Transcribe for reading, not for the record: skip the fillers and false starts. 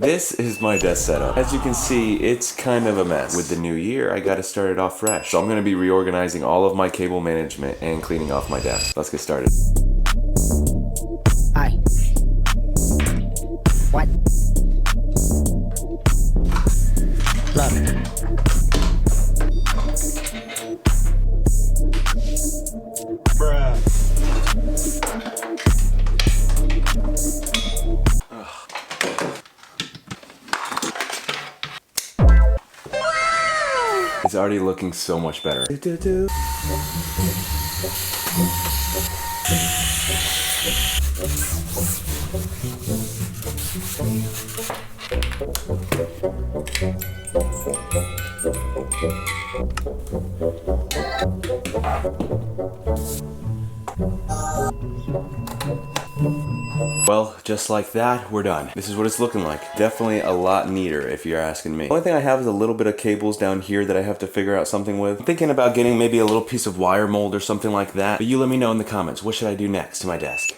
This is my desk setup. As you can see, it's kind of a mess. With the new year, I gotta start it off fresh. So I'm gonna be reorganizing all of my cable management and cleaning off my desk. Let's get started. Hi. What? Look. It's already looking so much better. Well, just like that, we're done. This is what it's looking like. Definitely a lot neater if you're asking me. The only thing I have is a little bit of cables down here that I have to figure out something with. I'm thinking about getting maybe a little piece of wire mold or something like that. But you let me know in the comments, what should I do next to my desk?